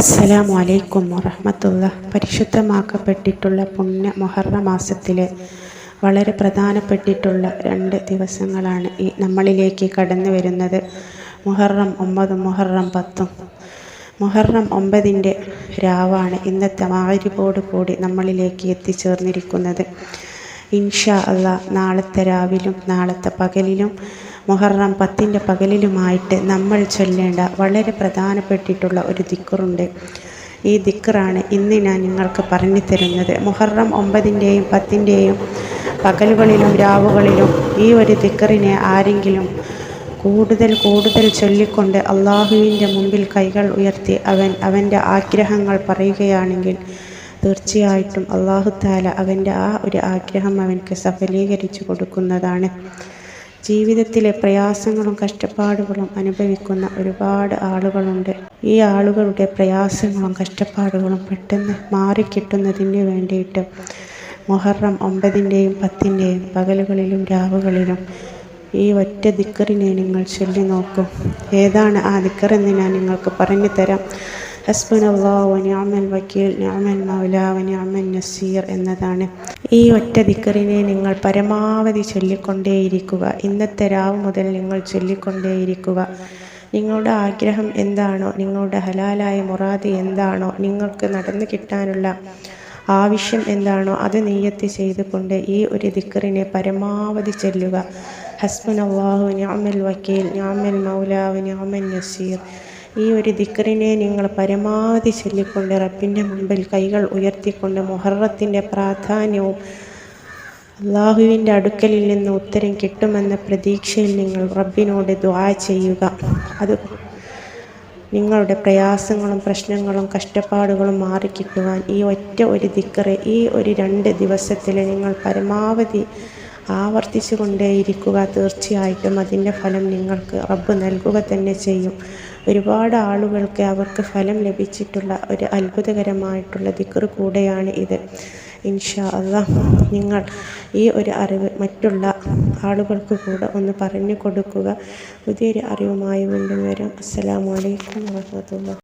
അസ്സലാമു അലൈക്കും വറഹ്മത്തുള്ളാഹി. പരിശുദ്ധമാക്കപ്പെട്ടിട്ടുള്ള പുണ്യ മുഹറം മാസത്തിലെ വളരെ പ്രധാനപ്പെട്ടിട്ടുള്ള 2 ദിവസങ്ങളാണ് ഈ നമ്മളിലേക്ക് കടന്നു വരുന്നത്. മുഹറം 9, മുഹറം 10. മുഹറം 9-ൻ്റെ രാവാണ് ഇന്നത്തെ മഗ്‌രിബോട് കൂടി നമ്മളിലേക്ക് എത്തിച്ചേർന്നിരിക്കുന്നത്. ഇൻഷാ അല്ലാഹ് നാളത്തെ രാവിലും നാളത്തെ പകലിലും മുഹറം 10-ൻ്റെ പകലിലുമായിട്ട് നമ്മൾ ചൊല്ലേണ്ട വളരെ പ്രധാനപ്പെട്ടിട്ടുള്ള ഒരു ദിക്റുണ്ട്. ഈ ദിക്റാണ് ഇന്ന് ഞാൻ നിങ്ങൾക്ക് പറഞ്ഞു തരുന്നത്. മുഹറം 9-ൻ്റെയും 10-ൻ്റെയും പകലുകളിലും രാവുകളിലും ഈ ഒരു ദിക്റിനെ ആരെങ്കിലും കൂടുതൽ ചൊല്ലിക്കൊണ്ട് അള്ളാഹുവിൻ്റെ മുമ്പിൽ കൈകൾ ഉയർത്തി അവൻ്റെ ആഗ്രഹങ്ങൾ പറയുകയാണെങ്കിൽ തീർച്ചയായിട്ടും അള്ളാഹു തആല അവൻ്റെ ആ ഒരു ആഗ്രഹം അവൻക്ക് സഫലീകരിച്ചു കൊടുക്കുന്നതാണ്. ജീവിതത്തിലെ പ്രയാസങ്ങളും കഷ്ടപ്പാടുകളും അനുഭവിക്കുന്ന ഒരുപാട് ആളുകളുണ്ട്. ഈ ആളുകളുടെ പ്രയാസങ്ങളും കഷ്ടപ്പാടുകളും പെട്ടെന്ന് മാറിക്കിട്ടുന്നതിന് വേണ്ടിയിട്ട് മുഹറം 9-ൻ്റെയും 10-ൻ്റെയും പകലുകളിലും രാവുകളിലും ഈ ഒറ്റ ദിക്റിനെ നിങ്ങൾ ചൊല്ലി നോക്കൂ. ഏതാണ് ആ ദിക്റെന്ന് ഞാൻ നിങ്ങൾക്ക് പറഞ്ഞു തരാം. ഹസ്ബുനല്ലാഹു വനിഅമൽ വക്കീൽ, നിഅമൽ മൗലാ വനിഅമൻ നസീർ എന്നതാണ്. ഈ ഒറ്റ ദിക്റിനെ നിങ്ങൾ പരമാവധി ചൊല്ലിക്കൊണ്ടേയിരിക്കുക. ഇന്നത്തെ രാവ് മുതൽ നിങ്ങൾ ചൊല്ലിക്കൊണ്ടേയിരിക്കുക. നിങ്ങളുടെ ആഗ്രഹം എന്താണോ, നിങ്ങളുടെ ഹലാലായ മുറാദ് എന്താണോ, നിങ്ങൾക്ക് നടന്നു കിട്ടാനുള്ള ആവശ്യം എന്താണോ അത് നിയ്യത്ത് ചെയ്തുകൊണ്ട് ഈ ഒരു ദിക്റിനെ പരമാവധി ചൊല്ലുക. ഹസ്ബുനല്ലാഹു വനിഅമൽ വക്കീൽ, നിഅമൽ മൗലാ വനിഅമൻ നസീർ. ഈ ഒരു ദിക്റിനെ നിങ്ങൾ പരമാവധി ചൊല്ലിക്കൊണ്ട് റബ്ബിൻ്റെ മുമ്പിൽ കൈകൾ ഉയർത്തിക്കൊണ്ട് മുഹറത്തിൻ്റെ പ്രാധാന്യവും അള്ളാഹുവിൻ്റെ അടുക്കലിൽ നിന്ന് ഉത്തരം കിട്ടുമെന്ന പ്രതീക്ഷയിൽ നിങ്ങൾ റബ്ബിനോട് ദുആ ചെയ്യുക. അത് നിങ്ങളുടെ പ്രയാസങ്ങളും പ്രശ്നങ്ങളും കഷ്ടപ്പാടുകളും മാറിക്കിട്ടുവാൻ ഈ ഒറ്റ ഒരു ദിക്റ് ഈ ഒരു 2 ദിവസത്തിൽ നിങ്ങൾ പരമാവധി ആവർത്തിച്ചു കൊണ്ടേയിരിക്കുക. തീർച്ചയായിട്ടും അതിൻ്റെ ഫലം നിങ്ങൾക്ക് റബ്ബ് നൽകുക തന്നെ ചെയ്യും. ഒരുപാട് ആളുകൾക്ക് അവർക്ക് ഫലം ലഭിച്ചിട്ടുള്ള ഒരു അത്ഭുതകരമായിട്ടുള്ള ദിക്റ് കൂടെയാണ് ഇത്. ഇൻഷാ അല്ലാഹ് നിങ്ങൾ ഈ ഒരു അറിവ് മറ്റുള്ള ആളുകൾക്ക് കൂടെ ഒന്ന് പറഞ്ഞു കൊടുക്കുക. പുതിയൊരു അറിവുമായി വീണ്ടും വരാം. അസ്സലാമു അലൈക്കും വറഹ്മത്തുള്ളാഹി.